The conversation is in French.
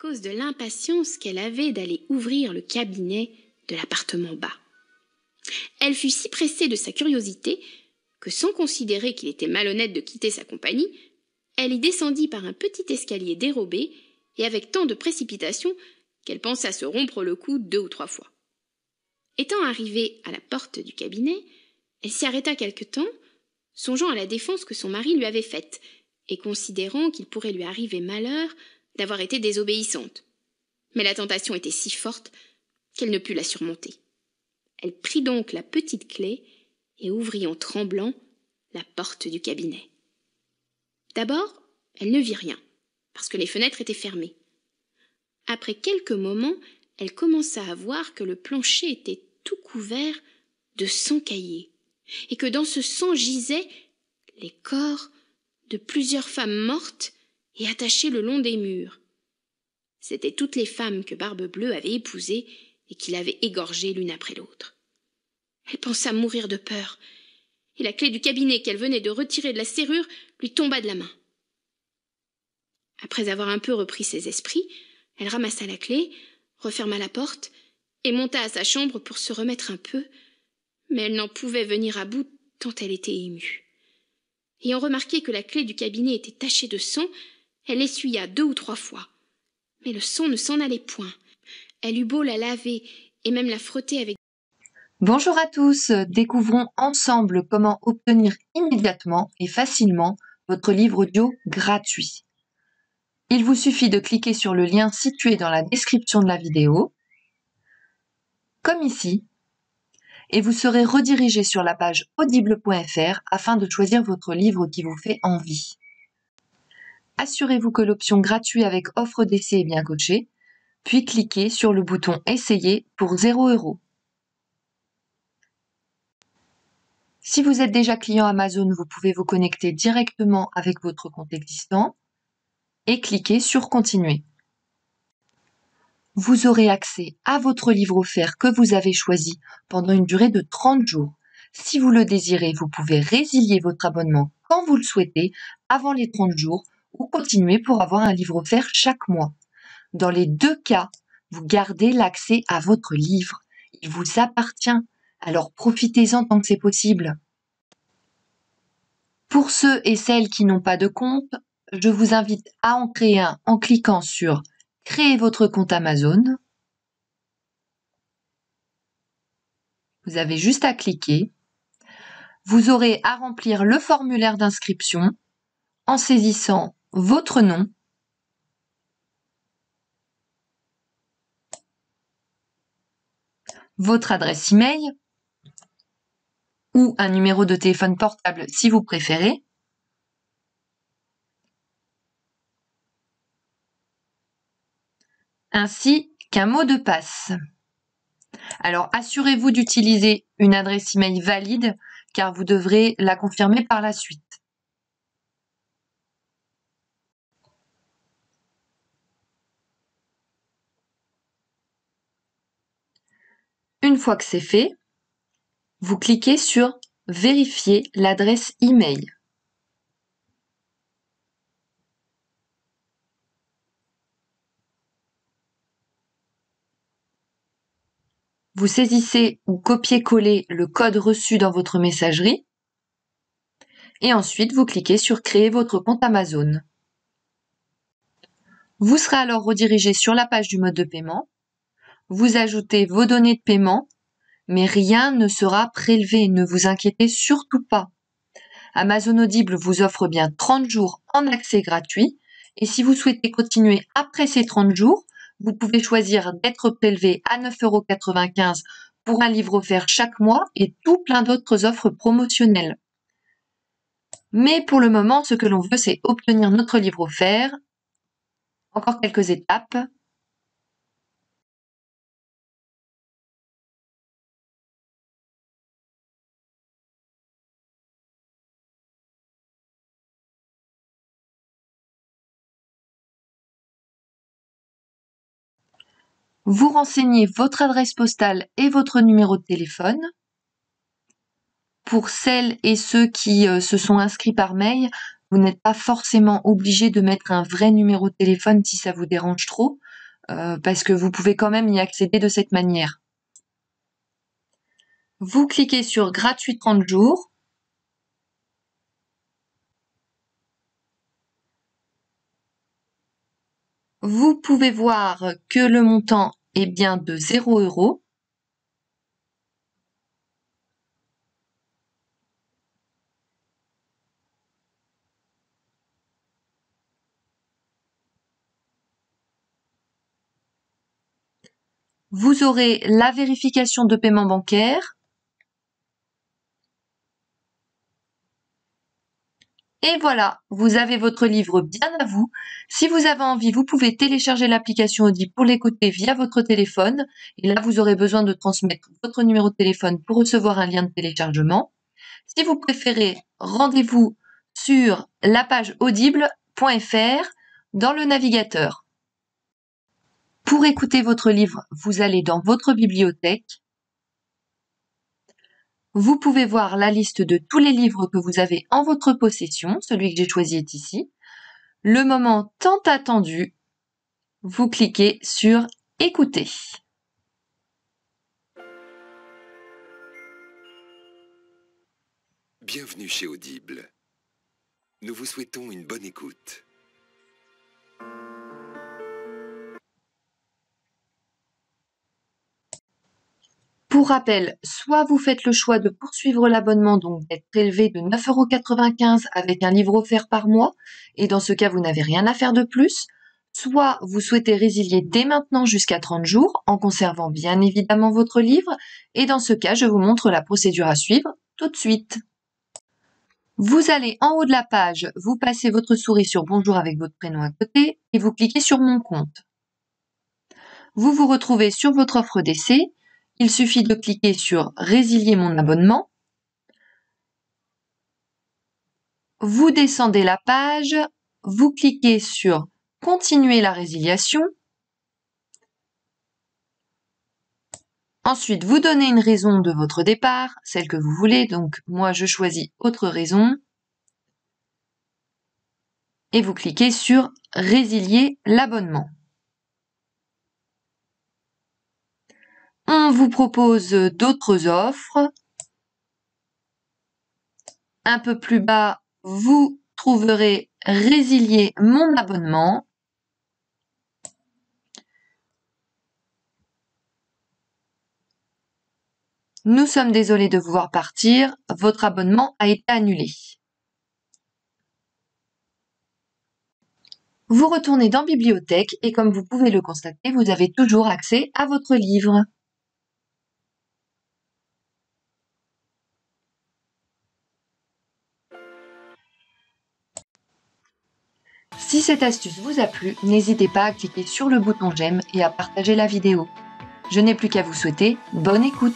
cause de l'impatience qu'elle avait d'aller ouvrir le cabinet de l'appartement bas. Elle fut si pressée de sa curiosité que, sans considérer qu'il était malhonnête de quitter sa compagnie, elle y descendit par un petit escalier dérobé et avec tant de précipitation qu'elle pensa se rompre le cou 2 ou 3 fois. Étant arrivée à la porte du cabinet, elle s'y arrêta quelque temps, songeant à la défense que son mari lui avait faite et considérant qu'il pourrait lui arriver malheur d'avoir été désobéissante. Mais la tentation était si forte qu'elle ne put la surmonter. Elle prit donc la petite clé et ouvrit en tremblant la porte du cabinet. D'abord, elle ne vit rien, parce que les fenêtres étaient fermées. Après quelques moments, elle commença à voir que le plancher était tout couvert de sang caillé, et que dans ce sang gisaient les corps de plusieurs femmes mortes et attachées le long des murs. C'étaient toutes les femmes que Barbe-Bleue avait épousées et qu'il avait égorgées l'une après l'autre. Elle pensa mourir de peur, et la clé du cabinet qu'elle venait de retirer de la serrure lui tomba de la main. Après avoir un peu repris ses esprits, elle ramassa la clé, referma la porte et monta à sa chambre pour se remettre un peu, mais elle n'en pouvait venir à bout tant elle était émue. Ayant remarqué que la clé du cabinet était tachée de sang, elle l'essuya 2 ou 3 fois. Mais le sang ne s'en allait point. Elle eut beau la laver et même la frotter avec... Bonjour à tous, découvrons ensemble comment obtenir immédiatement et facilement votre livre audio gratuit. Il vous suffit de cliquer sur le lien situé dans la description de la vidéo, comme ici, et vous serez redirigé sur la page audible.fr afin de choisir votre livre qui vous fait envie. Assurez-vous que l'option gratuit avec offre d'essai est bien cochée, puis cliquez sur le bouton Essayer pour 0 €. Si vous êtes déjà client Amazon, vous pouvez vous connecter directement avec votre compte existant et cliquer sur Continuer. Vous aurez accès à votre livre offert que vous avez choisi pendant une durée de 30 jours. Si vous le désirez, vous pouvez résilier votre abonnement quand vous le souhaitez avant les 30 jours ou continuer pour avoir un livre offert chaque mois. Dans les 2 cas, vous gardez l'accès à votre livre. Il vous appartient, alors profitez-en tant que c'est possible. Pour ceux et celles qui n'ont pas de compte, je vous invite à en créer un en cliquant sur « Créer votre compte Amazon ». Vous avez juste à cliquer. Vous aurez à remplir le formulaire d'inscription en saisissant votre nom, votre adresse email ou un numéro de téléphone portable si vous préférez, ainsi qu'un mot de passe. Alors, assurez-vous d'utiliser une adresse email valide car vous devrez la confirmer par la suite. Une fois que c'est fait, vous cliquez sur « Vérifier l'adresse email ». Vous saisissez ou copiez-collez le code reçu dans votre messagerie et ensuite vous cliquez sur « Créer votre compte Amazon ». Vous serez alors redirigé sur la page du mode de paiement. Vous ajoutez vos données de paiement, mais rien ne sera prélevé, ne vous inquiétez surtout pas. Amazon Audible vous offre bien 30 jours en accès gratuit et si vous souhaitez continuer après ces 30 jours, vous pouvez choisir d'être prélevé à 9,95 € pour un livre offert chaque mois et tout plein d'autres offres promotionnelles. Mais pour le moment, ce que l'on veut, c'est obtenir notre livre offert. Encore quelques étapes. Vous renseignez votre adresse postale et votre numéro de téléphone. Pour celles et ceux qui se sont inscrits par mail, vous n'êtes pas forcément obligé de mettre un vrai numéro de téléphone si ça vous dérange trop. parce que vous pouvez quand même y accéder de cette manière. Vous cliquez sur gratuit 30 jours. Vous pouvez voir que le montant est bien de 0 €. Vous aurez la vérification de paiement bancaire. Et voilà, vous avez votre livre bien à vous. Si vous avez envie, vous pouvez télécharger l'application Audible pour l'écouter via votre téléphone. Et là, vous aurez besoin de transmettre votre numéro de téléphone pour recevoir un lien de téléchargement. Si vous préférez, rendez-vous sur la page audible.fr dans le navigateur. Pour écouter votre livre, vous allez dans votre bibliothèque. Vous pouvez voir la liste de tous les livres que vous avez en votre possession. Celui que j'ai choisi est ici. Le moment tant attendu, vous cliquez sur Écouter. Bienvenue chez Audible. Nous vous souhaitons une bonne écoute. Pour rappel, soit vous faites le choix de poursuivre l'abonnement, donc d'être prélevé de 9,95 € avec un livre offert par mois, et dans ce cas, vous n'avez rien à faire de plus, soit vous souhaitez résilier dès maintenant jusqu'à 30 jours, en conservant bien évidemment votre livre, et dans ce cas, je vous montre la procédure à suivre tout de suite. Vous allez en haut de la page, vous passez votre souris sur Bonjour avec votre prénom à côté, et vous cliquez sur Mon compte. Vous vous retrouvez sur votre offre d'essai. Il suffit de cliquer sur Résilier mon abonnement. Vous descendez la page, vous cliquez sur Continuer la résiliation. Ensuite, vous donnez une raison de votre départ, celle que vous voulez. Donc, moi, je choisis Autre raison. Et vous cliquez sur Résilier l'abonnement. On vous propose d'autres offres. Un peu plus bas, vous trouverez Résilier mon abonnement. Nous sommes désolés de vous voir partir. Votre abonnement a été annulé. Vous retournez dans Bibliothèque et comme vous pouvez le constater, vous avez toujours accès à votre livre. Si cette astuce vous a plu, n'hésitez pas à cliquer sur le bouton j'aime et à partager la vidéo. Je n'ai plus qu'à vous souhaiter bonne écoute.